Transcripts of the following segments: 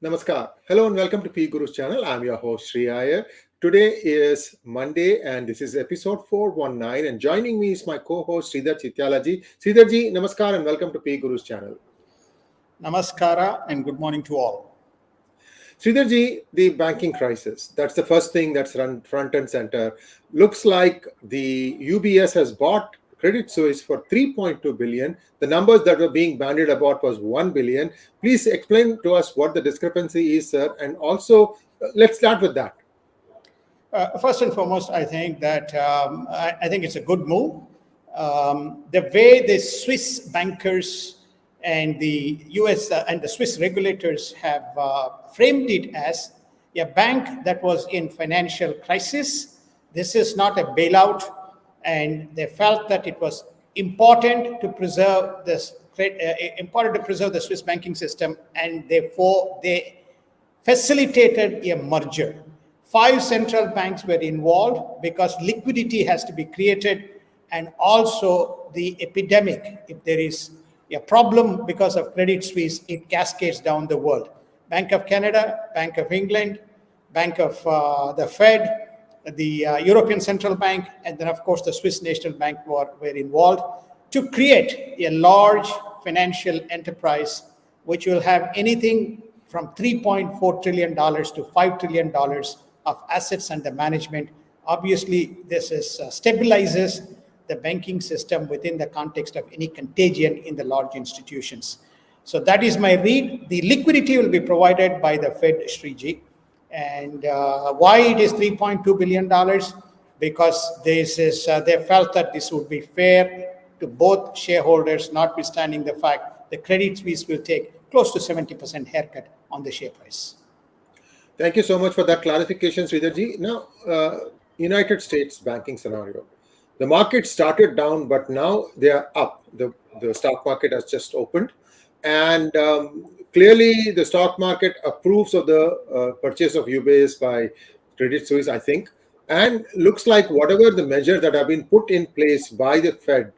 Namaskar. Hello and welcome to P Guru's channel. I'm your host Sri Iyer. Today is Monday and this is episode 419 and joining me is my co-host Sridhar Chityalaji. Sridharji, Namaskar and welcome to P Guru's channel. Namaskara and good morning to all. Sridharji, the banking crisis, that's the first thing that's run front and center. Looks like the UBS has bought Credit Suisse for 3.2 billion. The numbers that were being bandied about was 1 billion. Please explain to us what the discrepancy is, sir. And also, let's start with that. First and foremost, I think that I think it's a good move. The way the Swiss bankers and the US and the Swiss regulators have framed it as a bank that was in financial crisis. This is not a bailout. And they felt that it was important to preserve this, the Swiss banking system, and therefore they facilitated a merger. 5 central banks were involved because liquidity has to be created, and also the epidemic. If there is a problem because of Credit Suisse, it cascades down the world. Bank of Canada, Bank of England, Bank of the Fed, the European Central Bank, and then of course the Swiss National Bank were involved to create a large financial enterprise which will have anything from $3.4 trillion to $5 trillion of assets under management. Obviously, this stabilizes the banking system within the context of any contagion in the large institutions. So that is my read. The liquidity will be provided by the Fed, Sriji. And why it is $3.2 billion? Because they felt that this would be fair to both shareholders, notwithstanding the fact the Credit Suisse will take close to 70% haircut on the share price. Thank you so much for that clarification, Sridharji. Now, United States banking scenario. The market started down, but now they are up. The stock market has just opened. And clearly, the stock market approves of the purchase of UBS by Credit Suisse, I think. And looks like whatever the measures that have been put in place by the Fed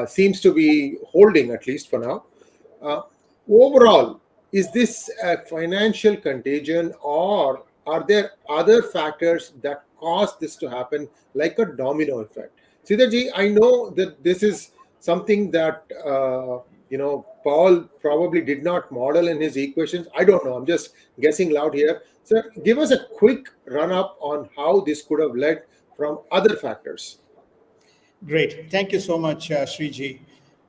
seems to be holding, at least for now. Overall, is this a financial contagion, or are there other factors that cause this to happen, like a domino effect? Sridharji, I know that this is something that Paul probably did not model in his equations. I don't know. I'm just guessing loud here. Sir, give us a quick run-up on how this could have led from other factors. Great. Thank you so much, Sriji.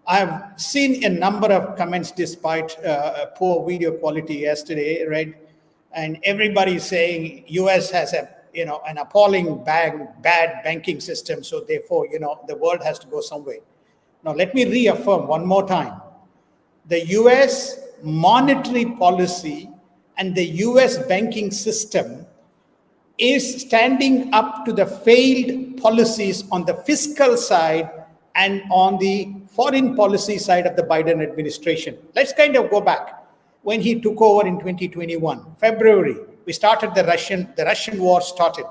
I've seen a number of comments despite poor video quality yesterday, right? And everybody saying US has an appalling bad banking system. So therefore, the world has to go somewhere. Now, let me reaffirm one more time. The US monetary policy and the US banking system is standing up to the failed policies on the fiscal side and on the foreign policy side of the Biden administration. Let's kind of go back. When he took over in 2021, February, we started the Russian war started.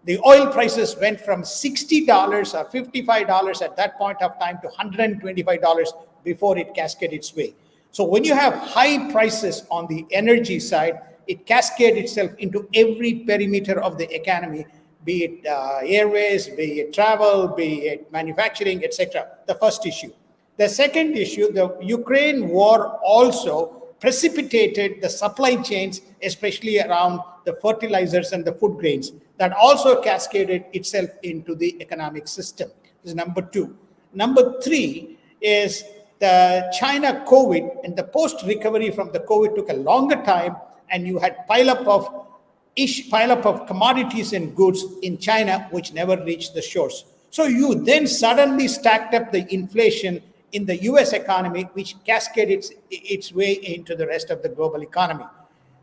The oil prices went from $60 or $55 at that point of time to $125 before it cascaded its way. So when you have high prices on the energy side, it cascades itself into every perimeter of the economy, be it airways, be it travel, be it manufacturing, etc. The first issue. The second issue, the Ukraine war also precipitated the supply chains, especially around the fertilizers and the food grains, that also cascaded itself into the economic system. This is number 2. Number 3 is the China COVID, and the post-recovery from the COVID took a longer time, and you had pile up of commodities and goods in China, which never reached the shores. So you then suddenly stacked up the inflation in the US economy, which cascaded its way into the rest of the global economy.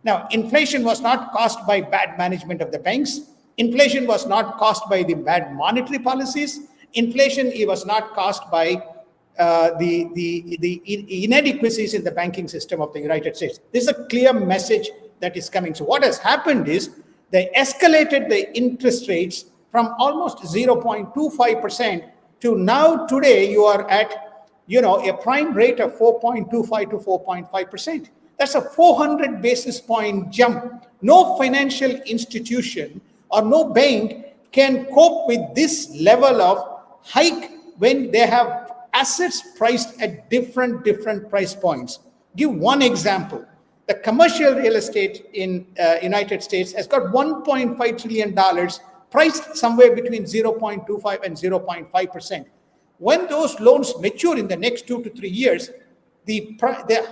Now, inflation was not caused by bad management of the banks. Inflation was not caused by the bad monetary policies. Inflation was not caused by the inadequacies in the banking system of the United States. This is a clear message that is coming. So what has happened is they escalated the interest rates from almost 0.25% to now today you are at a prime rate of 4.25 to 4.5%. That's a 400 basis point jump. No financial institution or no bank can cope with this level of hike when they have assets priced at different price points. Give one example. The commercial real estate in United States has got $1.5 trillion priced somewhere between 0.25 and 0.5%. When those loans mature in the next 2 to 3 years, the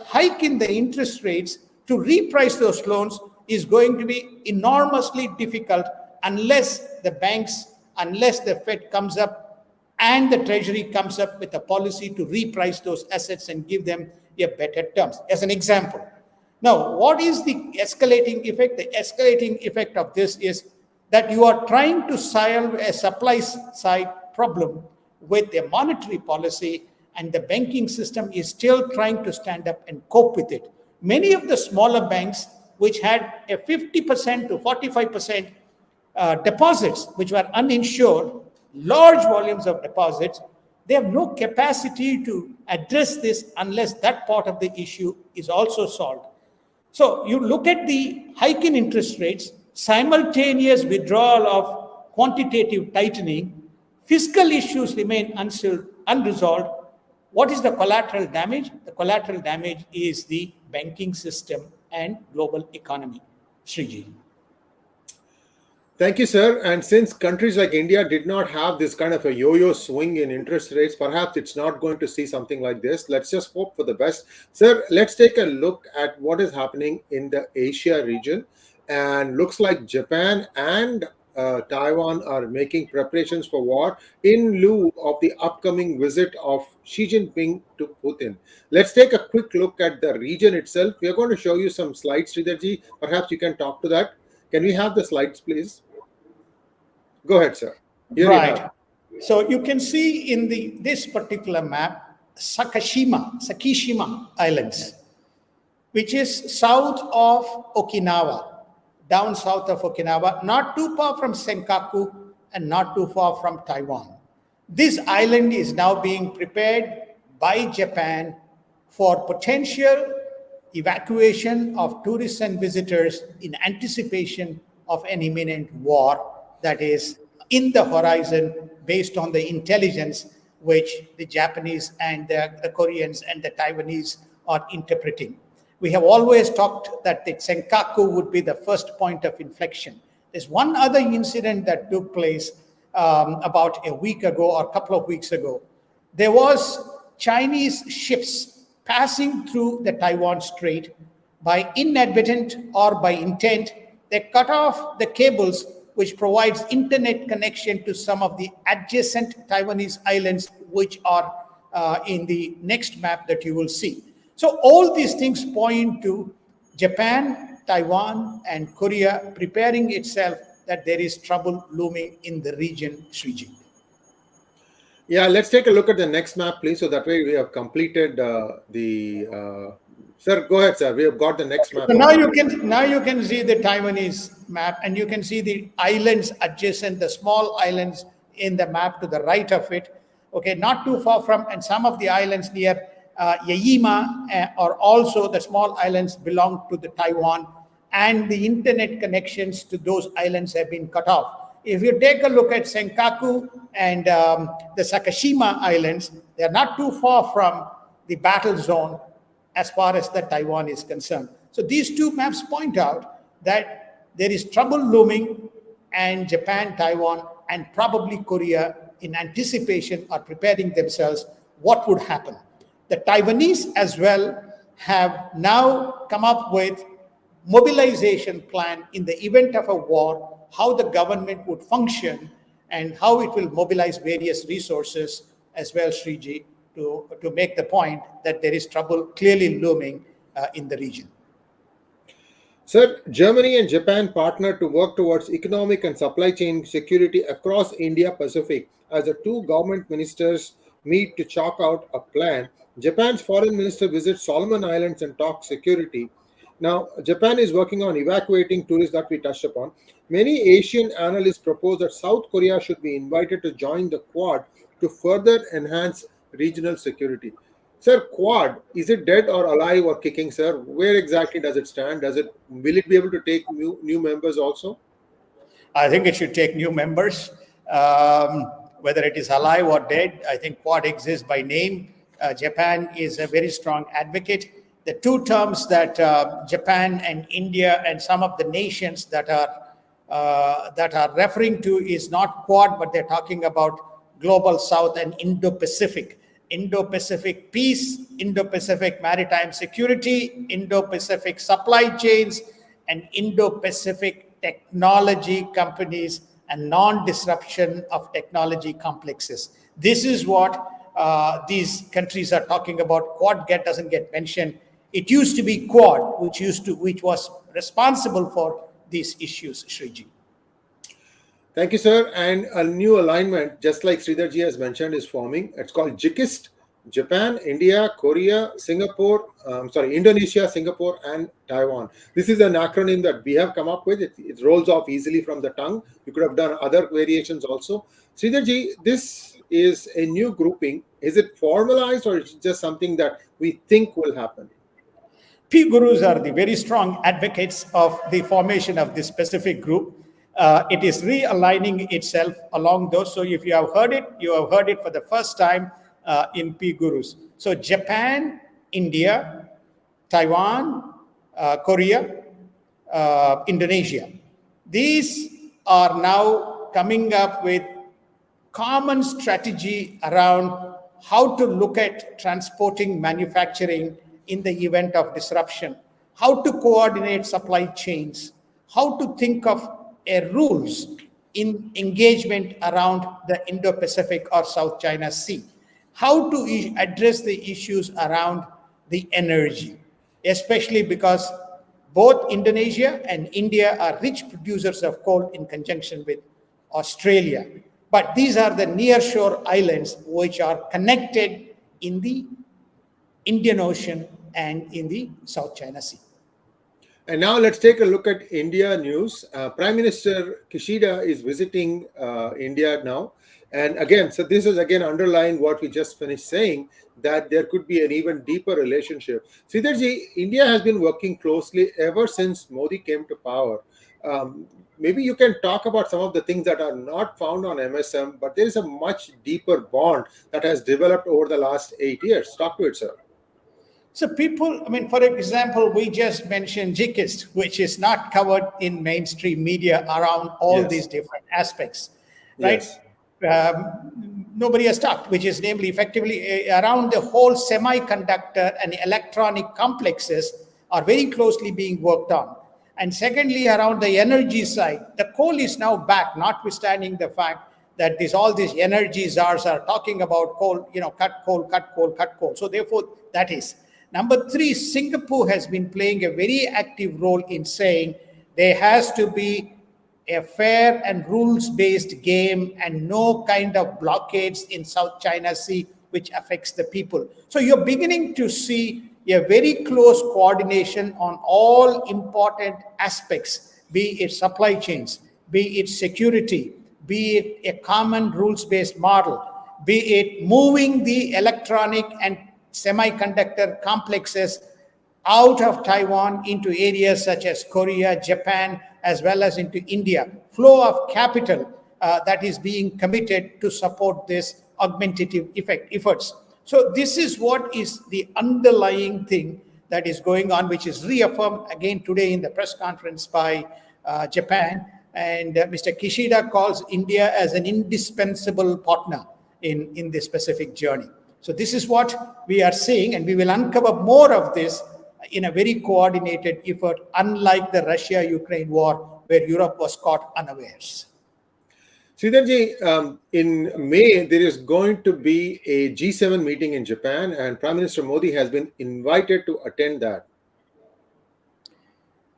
hike in the interest rates to reprice those loans is going to be enormously difficult unless the banks, unless the Fed comes up and the Treasury comes up with a policy to reprice those assets and give them a better terms. As an example. Now, what is the escalating effect? The escalating effect of this is that you are trying to solve a supply side problem with a monetary policy, and the banking system is still trying to stand up and cope with it. Many of the smaller banks, which had a 50% to 45% deposits, which were uninsured, large volumes of deposits, they have no capacity to address this unless that part of the issue is also solved. So you look at the hike in interest rates, simultaneous withdrawal of quantitative tightening, fiscal issues remain unresolved. What is the collateral damage? The collateral damage is the banking system and global economy. Sriji. Thank you, sir. And since countries like India did not have this kind of a yo-yo swing in interest rates, perhaps it's not going to see something like this. Let's just hope for the best. Sir, let's take a look at what is happening in the Asia region. And looks like Japan and Taiwan are making preparations for war in lieu of the upcoming visit of Xi Jinping to Putin. Let's take a quick look at the region itself. We are going to show you some slides, Sridharji. Perhaps you can talk to that. Can we have the slides, please? Go ahead, sir. Here right. So you can see in this particular map, Sakishima Islands, which is south of Okinawa, down south of Okinawa, not too far from Senkaku and not too far from Taiwan. This island is now being prepared by Japan for potential evacuation of tourists and visitors in anticipation of an imminent war that is in the horizon based on the intelligence which the Japanese and the Koreans and the Taiwanese are interpreting. We have always talked that the Senkaku would be the first point of inflection. There's one other incident that took place about a week ago or a couple of weeks ago. There was Chinese ships passing through the Taiwan Strait. By inadvertent or by intent, they cut off the cables which provides internet connection to some of the adjacent Taiwanese islands, which are in the next map that you will see. So all these things point to Japan, Taiwan, and Korea preparing itself that there is trouble looming in the region, Sriji. Yeah, let's take a look at the next map, please. So that way we have completed Sir, go ahead, sir. We have got the next map. So now you can see the Taiwanese map, and you can see the islands adjacent, the small islands in the map to the right of it. Okay, not too far from, and some of the islands near Yaeyama are also the small islands belong to the Taiwan, and the internet connections to those islands have been cut off. If you take a look at Senkaku and the Sakishima Islands, they are not too far from the battle zone as far as the Taiwan is concerned. So these two maps point out that there is trouble looming, and Japan, Taiwan, and probably Korea in anticipation are preparing themselves what would happen. The Taiwanese as well have now come up with mobilization plan in the event of a war, how the government would function and how it will mobilize various resources as well, Sriji, to make the point that there is trouble clearly looming in the region. Sir, Germany and Japan partnered to work towards economic and supply chain security across India Pacific as the two government ministers meet to chalk out a plan. Japan's foreign minister visits Solomon Islands and talks security. Now, Japan is working on evacuating tourists that we touched upon. Many Asian analysts propose that South Korea should be invited to join the Quad to further enhance regional security. Sir, Quad, is it dead or alive or kicking, sir? Where exactly does it stand? Will it be able to take new members also? I think it should take new members. Whether it is alive or dead, I think Quad exists by name. Japan is a very strong advocate. The two terms that Japan and India and some of the nations that are referring to is not Quad, but they're talking about Global South and Indo-Pacific. Indo-Pacific peace, Indo-Pacific maritime security, Indo-Pacific supply chains, and Indo-Pacific technology companies and non-disruption of technology complexes. This is what these countries are talking about. Quad doesn't get mentioned. It used to be Quad, which was responsible for these issues, Sriji. Thank you, sir. And a new alignment, just like Sridharji has mentioned, is forming. It's called JIKIST. Japan, India, Korea, Indonesia, Singapore, and Taiwan. This is an acronym that we have come up with. It rolls off easily from the tongue. You could have done other variations also. Sridharji, this is a new grouping. Is it formalized or is it just something that we think will happen? P gurus are the very strong advocates of the formation of this specific group. It is realigning itself along those. So if you have heard it for the first time in P gurus. So Japan, India, Taiwan, Korea, Indonesia. These are now coming up with common strategy around how to look at transporting manufacturing in the event of disruption, how to coordinate supply chains, how to think of rules in engagement around the Indo-Pacific or South China Sea, how to address the issues around the energy, especially because both Indonesia and India are rich producers of coal in conjunction with Australia. But these are the nearshore islands which are connected in the Indian Ocean and in the South China Sea. And now let's take a look at India news. Prime Minister Kishida is visiting India now. And again, so this is again underlying what we just finished saying, that there could be an even deeper relationship. Sridharji, India has been working closely ever since Modi came to power. Maybe you can talk about some of the things that are not found on MSM, but there is a much deeper bond that has developed over the last 8 years. Talk to it, sir. So for example, we just mentioned JIKIST, which is not covered in mainstream media around all these different aspects, right? Yes. Nobody has talked, which is namely effectively around the whole semiconductor and electronic complexes are very closely being worked on. And secondly, around the energy side, the coal is now back, notwithstanding the fact that all these energy czars are talking about coal, cut coal, cut coal, cut coal. So therefore, that is. Number three, Singapore has been playing a very active role in saying there has to be a fair and rules-based game and no kind of blockades in South China Sea which affects the people. So you're beginning to see a very close coordination on all important aspects, be it supply chains, be it security, be it a common rules-based model, be it moving the electronic and semiconductor complexes out of Taiwan into areas such as Korea, Japan, as well as into India. Flow of capital that is being committed to support this augmentative efforts. So this is what is the underlying thing that is going on, which is reaffirmed again today in the press conference by Japan. And Mr. Kishida calls India as an indispensable partner in this specific journey. So this is what we are seeing, and we will uncover more of this in a very coordinated effort, unlike the Russia-Ukraine war, where Europe was caught unawares. Sridharji, in May, there is going to be a G7 meeting in Japan, and Prime Minister Modi has been invited to attend that.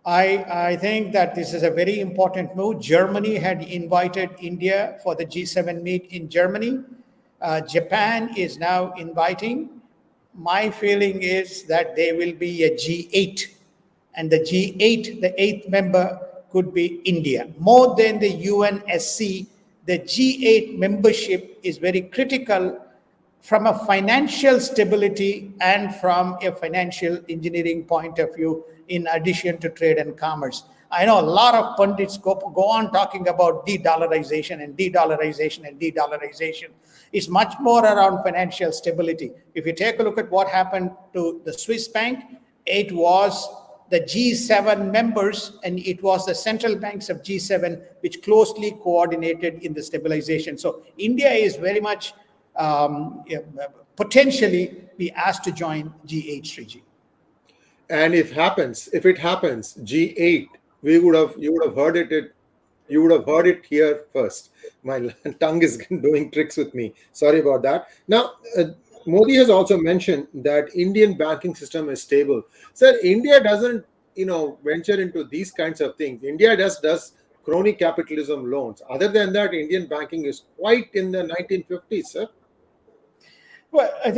I think that this is a very important move. Germany had invited India for the G7 meet in Germany. Japan is now inviting. My feeling is that there will be a G8, and the G8, the eighth member, could be India. More than the UNSC, the G8 membership is very critical from a financial stability and from a financial engineering point of view, in addition to trade and commerce. I know a lot of pundits go on talking about de-dollarization and de-dollarization and de-dollarization. It's much more around financial stability. If you take a look at what happened to the Swiss bank, it was the G7 members and it was the central banks of G7 which closely coordinated in the stabilization. So India is very much potentially be asked to join G8 3G. And if it happens, G8, you would have heard it here first. My tongue is doing tricks with me. Sorry about that. Now, Modi has also mentioned that Indian banking system is stable. Sir, India doesn't, venture into these kinds of things. India just does crony capitalism loans. Other than that, Indian banking is quite in the 1950s, sir. Well, I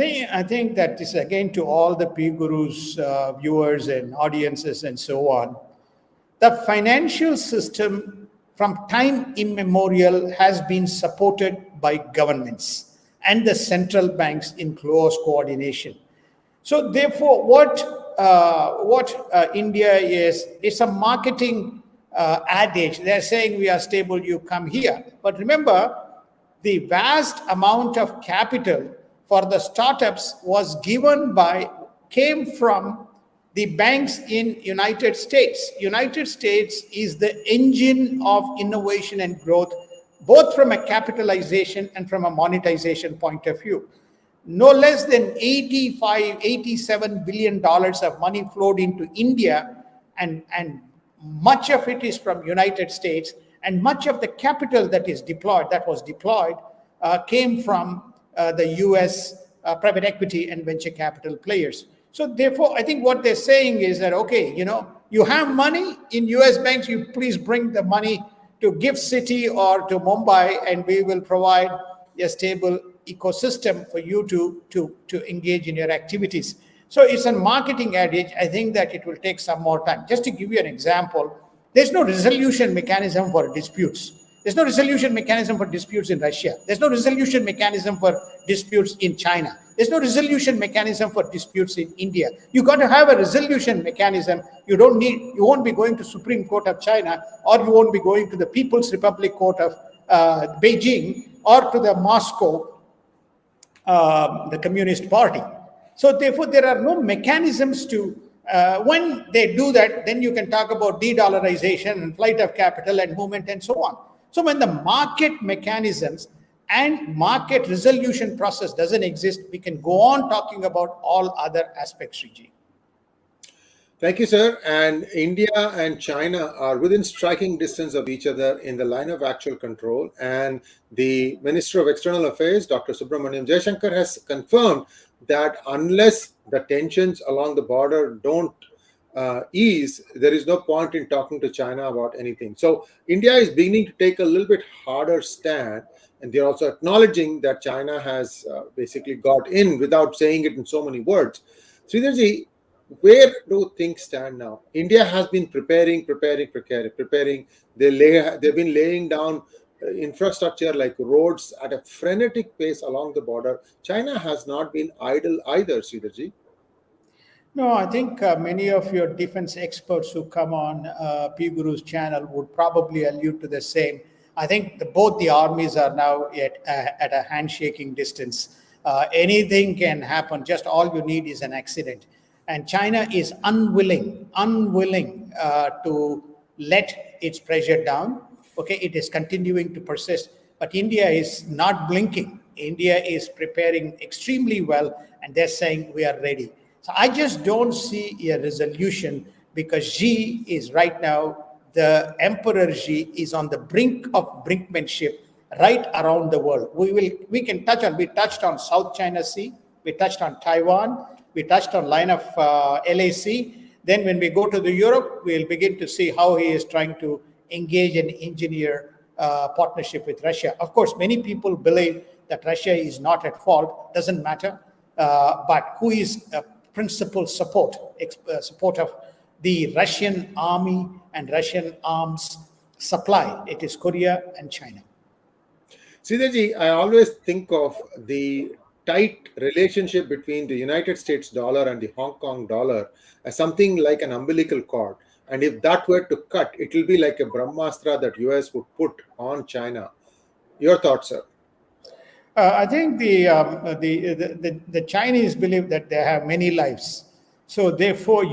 think that this again to all the P Gurus, viewers and audiences and so on. The financial system from time immemorial has been supported by governments and the central banks in close coordination. So therefore, what India is, it's a marketing adage. They're saying we are stable, you come here. But remember, the vast amount of capital for the startups came from the banks in United States. United States is the engine of innovation and growth, both from a capitalization and from a monetization point of view. No less than $87 billion of money flowed into India, and much of it is from United States, and much of the capital that was deployed came from the US private equity and venture capital players. So therefore, I think what they're saying is that, okay, you have money in US banks, you please bring the money to GIFT City or to Mumbai, and we will provide a stable ecosystem for you to engage in your activities. So it's a marketing adage. I think that it will take some more time. Just to give you an example, there's no resolution mechanism for disputes. There's no resolution mechanism for disputes in Russia. There's no resolution mechanism for disputes in China. There's no resolution mechanism for disputes in India. You got to have a resolution mechanism. You won't be going to Supreme Court of China, or you won't be going to the People's Republic Court of Beijing, or to the Moscow, the Communist Party. So therefore, there are no mechanisms to, when they do that, then you can talk about de-dollarization and flight of capital and movement and so on. So when the market mechanisms and market resolution process doesn't exist, we can go on talking about all other aspects, Sriji. Thank you, sir. And India and China are within striking distance of each other in the line of actual control. And the Minister of External Affairs, Dr. Subramaniam Jaishankar, has confirmed that unless the tensions along the border don't ease, there is no point in talking to China about anything. So India is beginning to take a little bit harder stand, and they're also acknowledging that China has basically got in without saying it in so many words. Sridharji, where do things stand now? India has been preparing. They've been laying down infrastructure like roads at a frenetic pace along the border. China has not been idle either, Sridharji. No, I think many of your defense experts who come on P Guru's channel would probably allude to the same. I think both the armies are now at a handshaking distance. Anything can happen. Just all you need is an accident. And China is unwilling to let its pressure down. Okay, it is continuing to persist. But India is not blinking. India is preparing extremely well, and they're saying we are ready. So I just don't see a resolution, because Xi is right now, the Emperor Xi is on the brink of brinkmanship right around the world. We touched on South China Sea, we touched on Taiwan, we touched on line of LAC. Then when we go to the Europe, we'll begin to see how he is trying to engage and engineer partnership with Russia. Of course, many people believe that Russia is not at fault, doesn't matter, but who is principal support of the Russian army and Russian arms supply? It is Korea and China. Sridharji, I always think of the tight relationship between the United States dollar and the Hong Kong dollar as something like an umbilical cord. And if that were to cut, it will be like a Brahmastra that US would put on China. Your thoughts, sir? I think the Chinese believe that they have many lives, so therefore,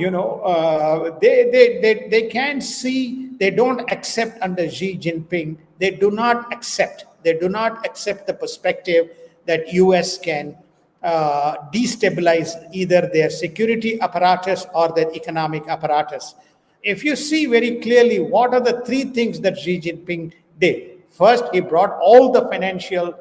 they can't see. They don't accept under Xi Jinping. They do not accept the perspective that U.S. can destabilize either their security apparatus or their economic apparatus. If you see very clearly, what are the three things that Xi Jinping did? First, he brought all the financial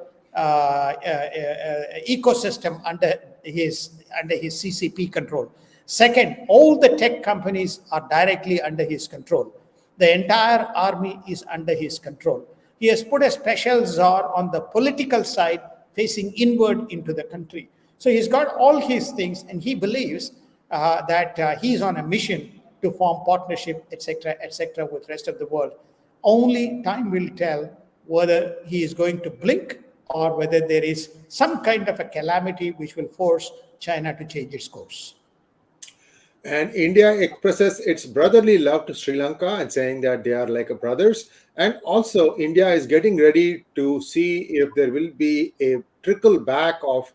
ecosystem under his CCP control. Second, all the tech companies are directly under his control. The entire army is under his control. He has put a special czar on the political side, facing inward into the country. So he's got all his things, and he believes that he's on a mission to form partnership, etc., with rest of the world. Only time will tell whether he is going to blink or whether there is some kind of a calamity which will force China to change its course. And India expresses its brotherly love to Sri Lanka and saying that they are like brothers. And also, India is getting ready to see if there will be a trickle back of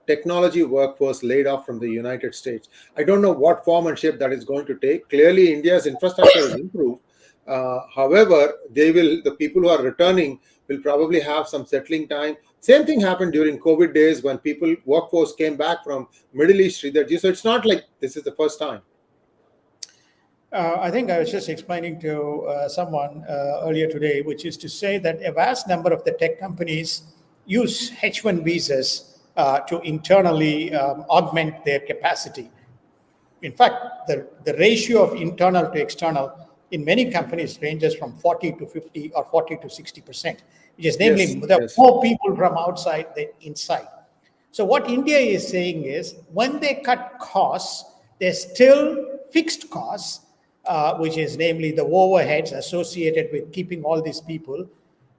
technology workforce laid off from the United States. I don't know what form and shape that is going to take. Clearly, India's infrastructure has improved. However, the people who are returning will probably have some settling time. Same thing happened during COVID days when workforce came back from Middle East. So it's not like this is the first time. I think I was just explaining to someone earlier today, which is to say that a vast number of the tech companies use H-1 visas to internally augment their capacity. In fact, the ratio of internal to external in many companies ranges from 40 to 50 or 40 to 60%, which is namely there are more people from outside than inside. So what India is saying is when they cut costs, there's still fixed costs, which is namely the overheads associated with keeping all these people.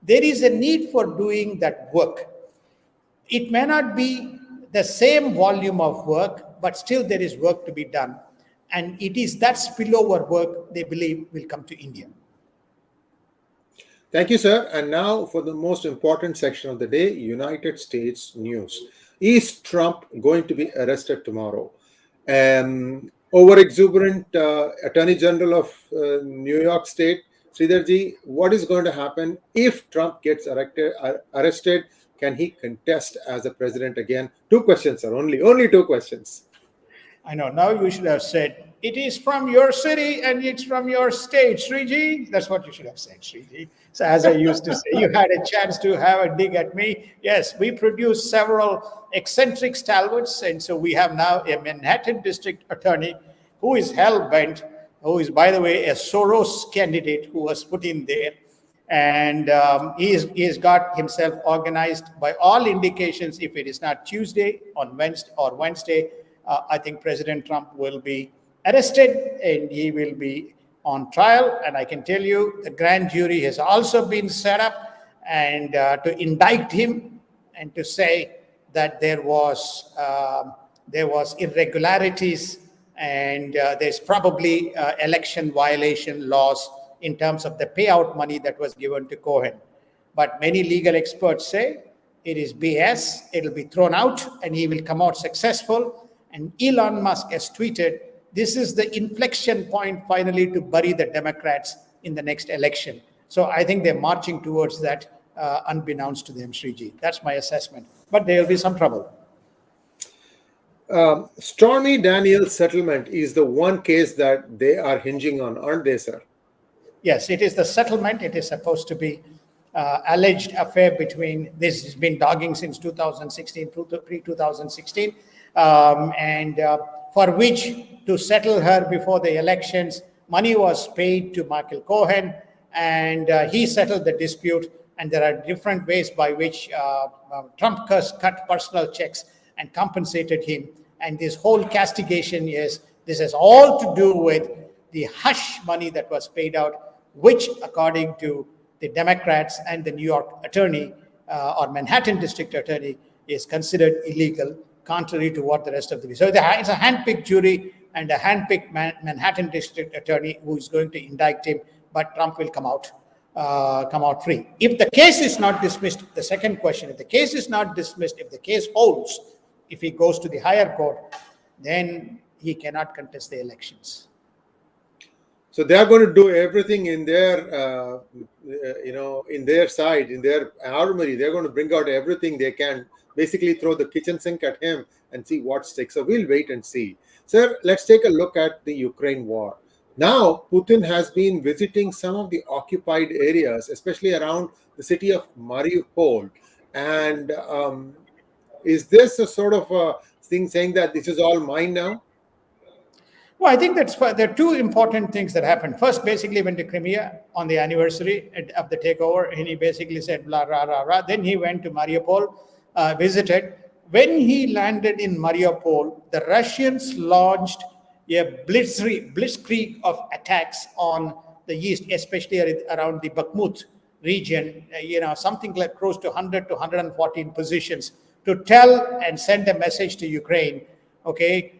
There is a need for doing that work. It may not be the same volume of work, but still there is work to be done. And it is that spillover work they believe will come to India. Thank you, sir. And now for the most important section of the day, United States news. Is Trump going to be arrested tomorrow? Over-exuberant Attorney General of New York State, Sridharji, what is going to happen if Trump gets arrested? Can he contest as a president again? Two questions, sir. Only two questions. I know. Now you should have said, it is from your city and it's from your state, Sriji. That's what you should have said, Sriji. So as I used to say, you had a chance to have a dig at me. Yes, we produce several eccentric stalwarts. And so we have now a Manhattan district attorney who is hell-bent, who is, by the way, a Soros candidate who was put in there. And he's got himself organized by all indications. If it is not Tuesday on Wednesday, I think President Trump will be arrested and he will be on trial. And I can tell you the grand jury has also been set up and to indict him and to say that there was irregularities and there's probably election violation laws in terms of the payout money that was given to Cohen. But many legal experts say it is BS, it'll be thrown out and he will come out successful. And Elon Musk has tweeted, this is the inflection point finally to bury the Democrats in the next election. So I think they're marching towards that unbeknownst to them, Sriji. That's my assessment. But there will be some trouble. Stormy Daniels settlement is the one case that they are hinging on, aren't they, sir? Yes, it is the settlement. It is supposed to be alleged affair between, this has been dogging since 2016, pre-2016. And for which to settle her before the elections, money was paid to Michael Cohen and he settled the dispute. And there are different ways by which Trump cut personal checks and compensated him. And this whole castigation this has all to do with the hush money that was paid out, which according to the Democrats and the New York attorney or Manhattan district attorney is considered illegal, contrary to what the rest of the. So it's a handpicked jury and a handpicked Manhattan District Attorney who is going to indict him, but Trump will come out free. If the case is not dismissed, the second question, if the case is not dismissed, if the case holds, if he goes to the higher court, then he cannot contest the elections. So they are going to do everything in their, in their side, in their armory. They're going to bring out everything they can, basically throw the kitchen sink at him and see what sticks. So we'll wait and see. Sir, let's take a look at the Ukraine war. Now, Putin has been visiting some of the occupied areas, especially around the city of Mariupol. And is this a sort of a thing saying that this is all mine now? Well, I think there are two important things that happened. First, basically went to Crimea on the anniversary of the takeover, and he basically said, blah, rah, rah, rah. Then he went to Mariupol, visited. When he landed in Mariupol, the Russians launched a blitzkrieg of attacks on the east, especially around the Bakhmut region, something like close to 100 to 114 positions, to tell and send a message to Ukraine, okay,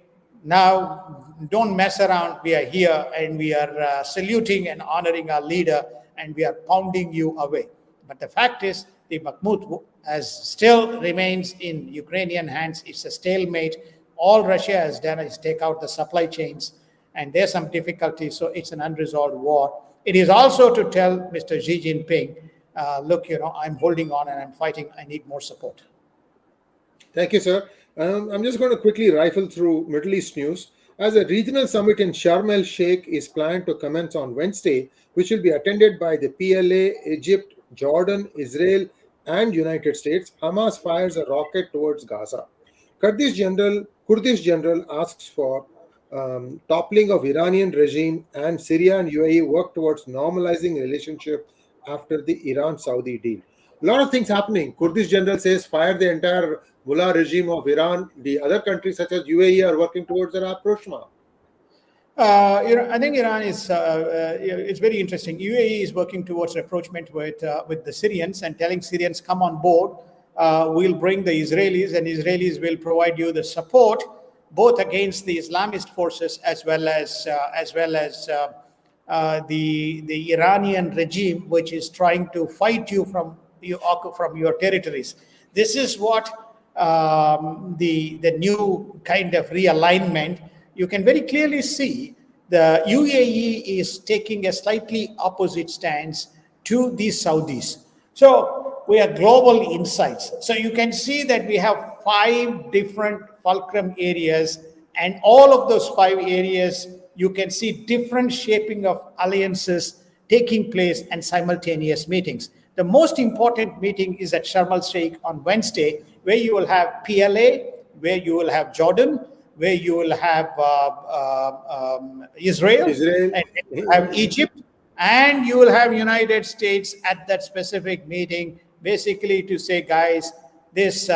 now don't mess around, we are here and we are saluting and honoring our leader and we are pounding you away. But the fact is, the Bakhmut still remains in Ukrainian hands. It's a stalemate. All Russia has done is take out the supply chains, and there's some difficulty, so it's an unresolved war. It is also to tell Mr. Xi Jinping, look, I'm holding on and I'm fighting. I need more support. Thank you, sir. I'm just going to quickly rifle through Middle East news. As a regional summit in Sharm el-Sheikh is planned to commence on Wednesday, which will be attended by the PLA, Egypt, Jordan, Israel, and United States, Hamas fires a rocket towards Gaza. Kurdish general asks for toppling of Iranian regime, and Syria and UAE work towards normalizing relationship after the Iran-Saudi deal. A lot of things happening. Kurdish general says fire the entire mullah regime of Iran. The other countries such as UAE are working towards a rapprochement. I think Iran is it's very interesting. UAE is working towards rapprochement with the Syrians and telling Syrians, come on board. We'll bring the Israelis, and Israelis will provide you the support both against the Islamist forces as well as the Iranian regime, which is trying to fight you from your territories. This is what the new kind of realignment. You can very clearly see the UAE is taking a slightly opposite stance to the Saudis. So we have global insights. So you can see that we have 5 different fulcrum areas, and all of those 5 areas, you can see different shaping of alliances taking place and simultaneous meetings. The most important meeting is at Sharm el-Sheikh on Wednesday, where you will have PLA, where you will have Jordan, where you will have Israel, and you have Egypt, and you will have United States at that specific meeting, basically to say, guys, this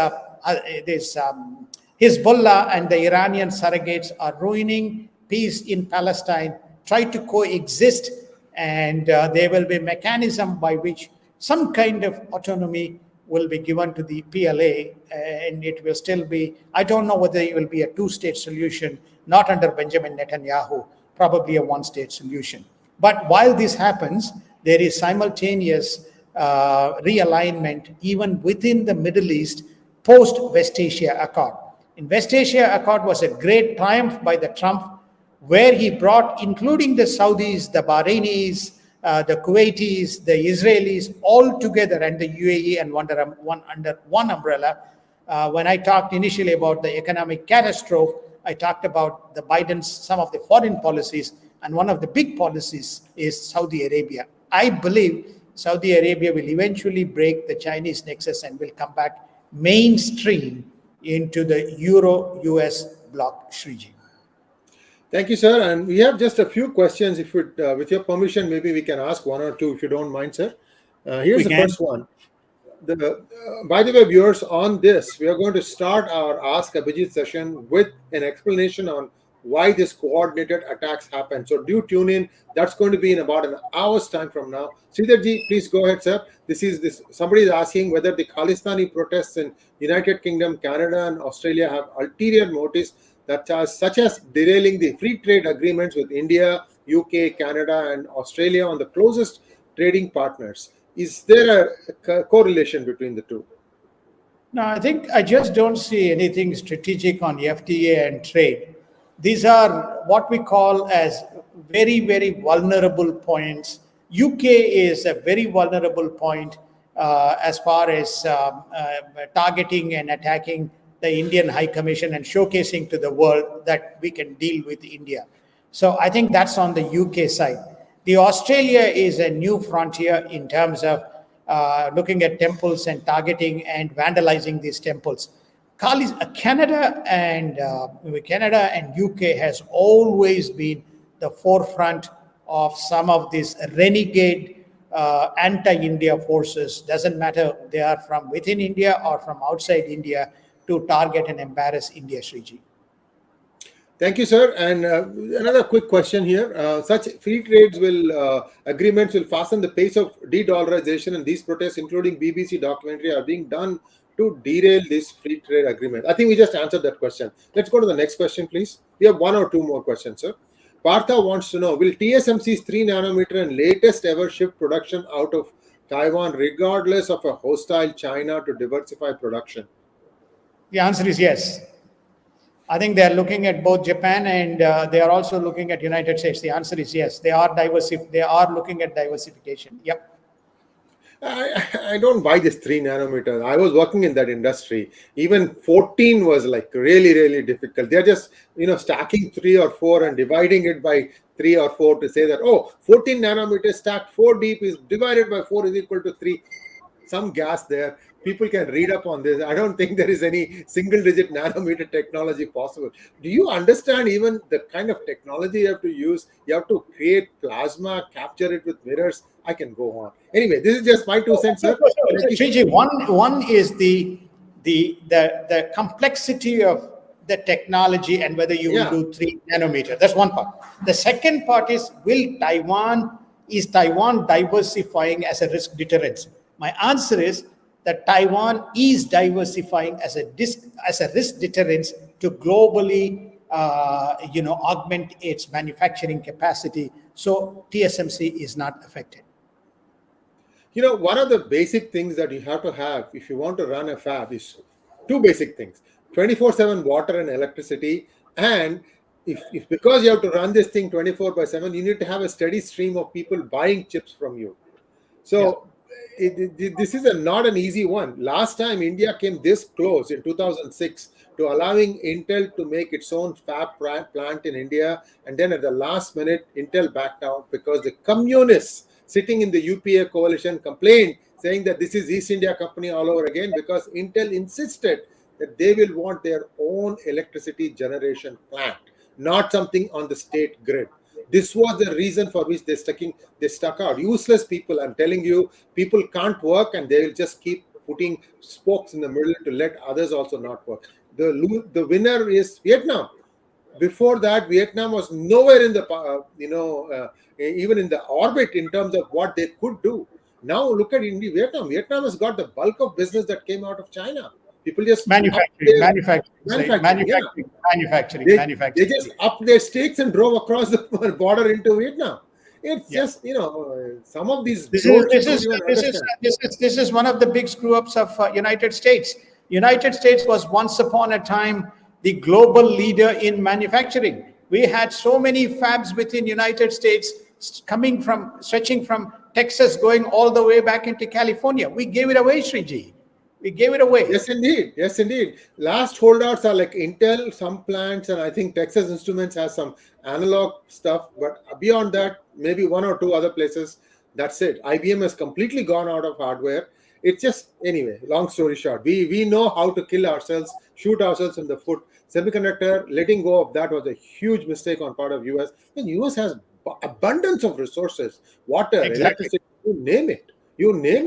Hezbollah and the Iranian surrogates are ruining peace in Palestine. Try to coexist, and there will be a mechanism by which some kind of autonomy will be given to the PLA, and it will still be, I don't know whether it will be a 2-state solution, not under Benjamin Netanyahu, probably a 1-state solution. But while this happens, there is simultaneous realignment even within the Middle East post-West Asia Accord. In West Asia Accord was a great triumph by the Trump, where he brought, including the Saudis, the Bahrainis, the Kuwaitis, the Israelis, all together, and the UAE and under one umbrella. When I talked initially about the economic catastrophe, I talked about the Biden's, some of the foreign policies, and one of the big policies is Saudi Arabia. I believe Saudi Arabia will eventually break the Chinese nexus and will come back mainstream into the Euro-US bloc, Sriji. Thank you, sir. And we have just a few questions. If with your permission, maybe we can ask 1 or 2, if you don't mind, sir. Here's the first one. By the way, viewers, on this, we are going to start our Ask Abhijit session with an explanation on why this coordinated attacks happen. So do tune in. That's going to be in about an hour's time from now. Sridharji, please go ahead, sir. This somebody is asking whether the Khalistani protests in United Kingdom, Canada, and Australia have ulterior motives that are such as derailing the free trade agreements with India, UK, Canada, and Australia on the closest trading partners. Is there a correlation between the two? No, I think I just don't see anything strategic on FTA and trade. These are what we call as very, very vulnerable points. UK is a very vulnerable point as far as targeting and attacking the Indian High Commission and showcasing to the world that we can deal with India. So I think that's on the UK side. The Australia is a new frontier in terms of looking at temples and targeting and vandalizing these temples. Canada and UK has always been the forefront of some of these renegade anti-India forces. Doesn't matter they are from within India or from outside India to target and embarrass India, Sriji. Thank you, sir. And another quick question here. Such free trades agreements will fasten the pace of de-dollarization, and these protests, including BBC documentary, are being done to derail this free trade agreement. I think we just answered that question. Let's go to the next question, please. We have one or two more questions, sir. Partha wants to know, will TSMC's 3 nanometer and latest ever shift production out of Taiwan regardless of a hostile China to diversify production? The answer is yes. I think they are looking at both Japan and they are also looking at United States. The answer is yes. They are looking at diversification. Yep. I don't buy this 3 nanometer. I was working in that industry. Even 14 was like really, really difficult. They're just, stacking 3 or 4 and dividing it by 3 or 4 to say that, 14 nanometers stacked 4 deep is divided by 4 is equal to 3. Some gas there. People can read up on this. I don't think there is any single digit nanometer technology possible. Do you understand even the kind of technology you have to use? You have to create plasma, capture it with mirrors. I can go on. Anyway, this is just my 2 cents, sir. Sriji, one is the complexity of the technology and whether you will do 3 nanometer. That's one part. The second part is is Taiwan diversifying as a risk deterrence? My answer is that Taiwan is diversifying as a risk deterrence to globally, augment its manufacturing capacity. So TSMC is not affected. One of the basic things that you have to have if you want to run a fab is 2 basic things: 24/7 water and electricity. And if because you have to run this thing 24/7, you need to have a steady stream of people buying chips from you. So. This is not an easy one. Last time India came this close in 2006 to allowing Intel to make its own fab plant in India, and then at the last minute Intel backed out because the communists sitting in the UPA coalition complained, saying that this is East India Company all over again, because Intel insisted that they will want their own electricity generation plant, not something on the state grid. This was the reason for which they stuck out. Useless people, I'm telling you, people can't work and they will just keep putting spokes in the middle to let others also not work. The winner is Vietnam. Before that, Vietnam was nowhere in the, even in the orbit in terms of what they could do. Now look at India, Vietnam. Vietnam has got the bulk of business that came out of China. People just manufacturing. They just upped their stakes and drove across the border into Vietnam. It's just some of these. This is one of the big screw ups of United States. United States was once upon a time the global leader in manufacturing. We had so many fabs within United States stretching from Texas, going all the way back into California. We gave it away, Sriji. We gave it away. Yes, indeed. Yes, indeed. Last holdouts are like Intel, some plants, and I think Texas Instruments has some analog stuff. But beyond that, maybe 1 or 2 other places. That's it. IBM has completely gone out of hardware. It's just, anyway, long story short, we know how to kill ourselves, shoot ourselves in the foot. Semiconductor, letting go of that was a huge mistake on part of US. And US has abundance of resources, water, electricity, you name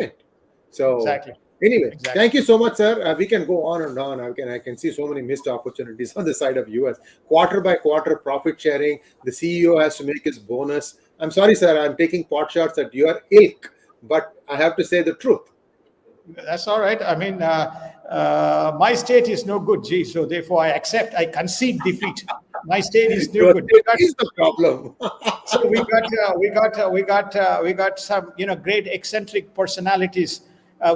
it. So. Exactly. Anyway, Exactly. thank you so much, sir. We can go on and on. I can see so many missed opportunities on the side of US. Quarter by quarter profit sharing. The CEO has to make his bonus. I'm sorry, sir. I'm taking pot shots at your ilk, but I have to say the truth. That's all right. I mean, my state is no good, G. So therefore, I concede defeat. My state is no Your good. state is the problem. So we got some great eccentric personalities.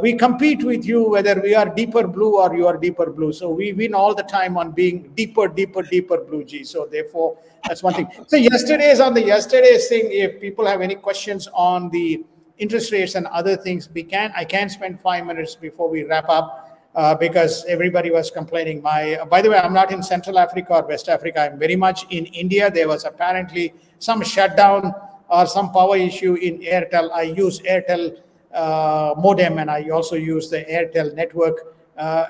We compete with you whether we are deeper blue or you are deeper blue. So we win all the time on being deeper blue, G. So therefore, that's one thing. So yesterday's thing. If people have any questions on the interest rates and other things, I can spend 5 minutes before we wrap up. Because everybody was complaining. By the way, I'm not in Central Africa or West Africa. I'm very much in India. There was apparently some shutdown or some power issue in Airtel. I use Airtel modem, and I also use the Airtel network,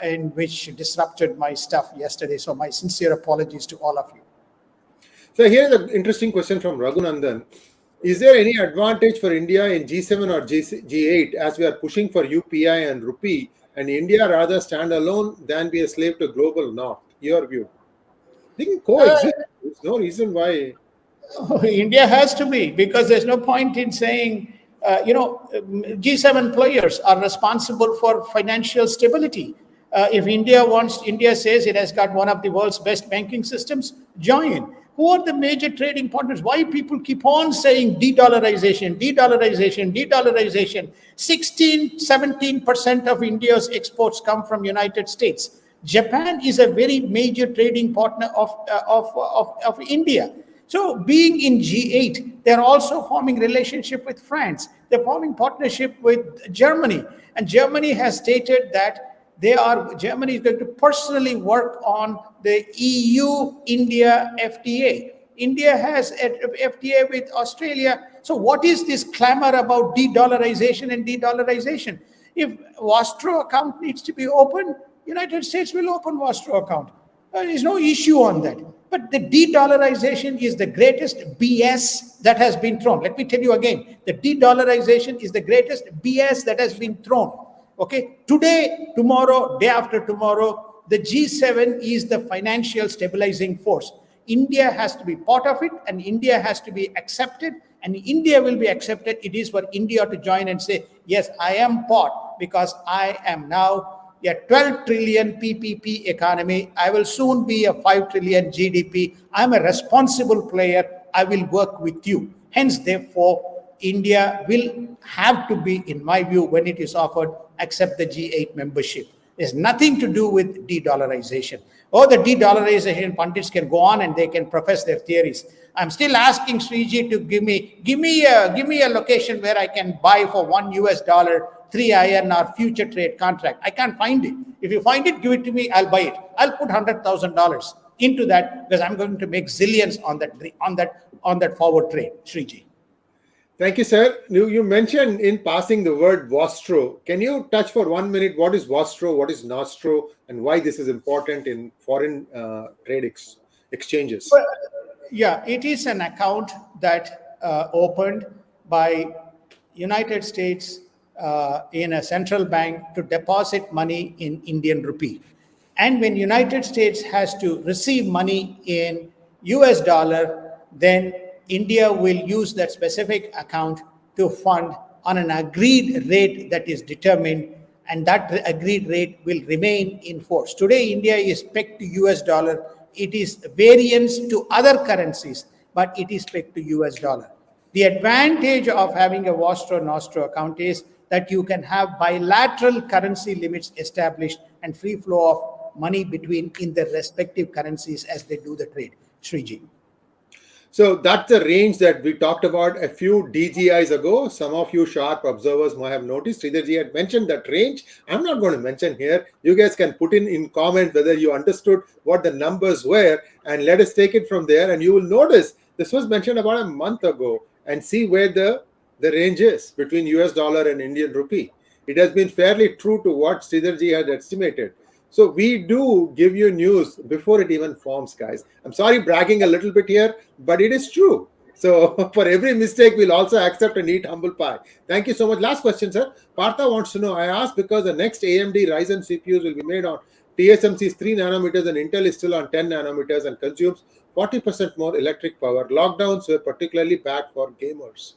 in which disrupted my stuff yesterday. So my sincere apologies to all of you. So here's an interesting question from Raghunandan. Is there any advantage for India in G7 or G8 as we are pushing for UPI and rupee, and India rather stand alone than be a slave to global north? Your view? They can coexist. There's no reason why. India has to be, because there's no point in saying, G7 players are responsible for financial stability. If India says it has got one of the world's best banking systems, join. Who are the major trading partners? Why people keep on saying de-dollarization, de-dollarization, de-dollarization? 17% of India's exports come from United States. Japan is a very major trading partner of India. So being in G8, they're also forming relationship with France. They're forming partnership with Germany. And Germany has stated that Germany is going to personally work on the EU-India FTA. India has a FTA with Australia. So what is this clamor about de-dollarization and de-dollarization? If Vostro account needs to be open, United States will open Vostro account. There is no issue on that. But the de-dollarization is the greatest BS that has been thrown. Let me tell you again, the de-dollarization is the greatest BS that has been thrown. Okay, today, tomorrow, day after tomorrow, the G7 is the financial stabilizing force. India has to be part of it, and India has to be accepted, and India will be accepted. It is for India to join and say, yes, I am part, because I am now a 12 trillion PPP economy. I will soon be a 5 trillion GDP. I'm a responsible player. I will work with you. Hence, therefore, India will have to be, in my view, when it is offered, accept the G8 membership. There's nothing to do with de-dollarization. Or the de-dollarization pundits can go on and they can profess their theories. I'm still asking Sriji to give me a location where I can buy for $1 3 INR future trade contract. I can't find it. If you find it, give it to me. I'll buy it. I'll put $100,000 into that, because I'm going to make zillions on that forward trade, Sriji. Thank you, sir. You mentioned in passing the word Vostro. Can you touch for 1 minute what is Vostro, what is Nostro, and why this is important in foreign trade exchanges? Well, yeah, it is an account that opened by United States in a central bank to deposit money in Indian rupee. And when United States has to receive money in US dollar, then India will use that specific account to fund on an agreed rate that is determined, and that agreed rate will remain in force. Today, India is pegged to US dollar. It is variance to other currencies, but it is pegged to US dollar. The advantage of having a Vostro Nostro account is that you can have bilateral currency limits established and free flow of money between in the respective currencies as they do the trade. Sriji. So that's the range that we talked about a few DGIs ago. Some of you sharp observers might have noticed. Sridharji had mentioned that range. I'm not going to mention here. You guys can put in comment whether you understood what the numbers were, and let us take it from there. And you will notice this was mentioned about a month ago, and see where the range is between US dollar and Indian rupee. It has been fairly true to what Sridharji had estimated. So we do give you news before it even forms, guys. I'm sorry bragging a little bit here, but it is true. So for every mistake, we'll also accept and eat humble pie. Thank you so much. Last question, sir. Partha wants to know, I asked because the next AMD Ryzen CPUs will be made on TSMC's 3 nanometers and Intel is still on 10 nanometers and consumes 40% more electric power. Lockdowns were particularly bad for gamers.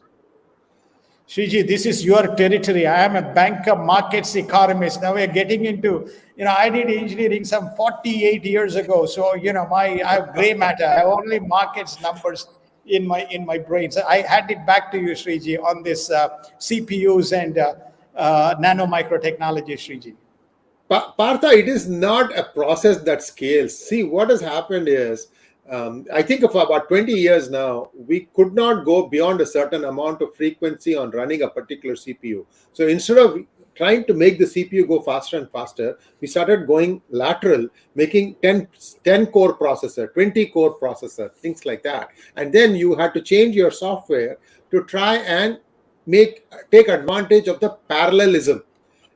Shriji, this is your territory. I am a banker, markets economist. Now we're getting into, I did engineering some 48 years ago. So, I have gray matter. I have only markets numbers in my brain. So I hand it back to you, Shriji, on this CPUs and nano micro technology, Shriji. Partha, it is not a process that scales. See, what has happened is, I think of about 20 years now, we could not go beyond a certain amount of frequency on running a particular CPU. So instead of trying to make the CPU go faster and faster, we started going lateral, making 10 core processor, 20 core processor, things like that. And then you had to change your software to try and take advantage of the parallelism.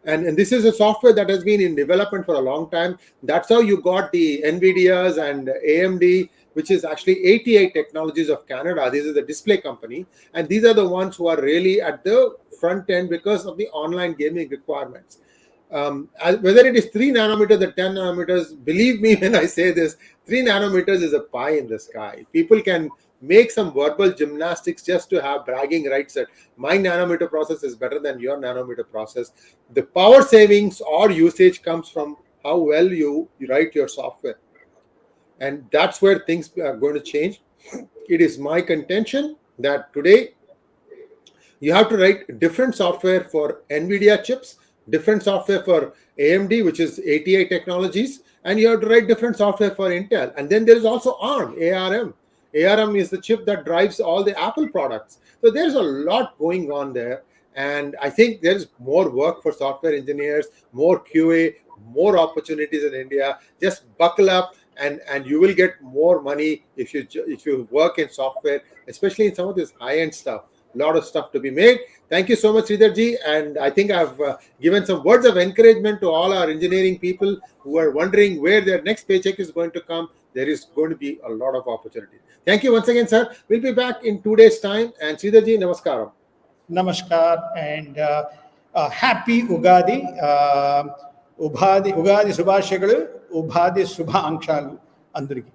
And this is a software that has been in development for a long time. That's how you got the NVIDIAs and AMD, which is actually 88 Technologies of Canada. This is the display company. And these are the ones who are really at the front end because of the online gaming requirements. Whether it is 3 nanometers or 10 nanometers, believe me when I say this, 3 nanometers is a pie in the sky. People can make some verbal gymnastics just to have bragging rights that my nanometer process is better than your nanometer process. The power savings or usage comes from how well you write your software. And that's where things are going to change. It is my contention that today you have to write different software for NVIDIA chips, different software for AMD, which is 88 Technologies, and you have to write different software for Intel. And then there is also ARM. ARM is the chip that drives all the Apple products. So there's a lot going on there. And I think there's more work for software engineers, more QA, more opportunities in India. Just buckle up and you will get more money if you work in software, especially in some of this high-end stuff. A lot of stuff to be made. Thank you so much, Sridharji. And I think I've given some words of encouragement to all our engineering people who are wondering where their next paycheck is going to come. There is going to be a lot of opportunity. Thank you once again, sir. We'll be back in 2 days' time. And Sridharji, namaskaram. Namaskar and happy Ugadi. Ugadi Subhashagalu, Ugadi Subha Ankshalu, Andriki.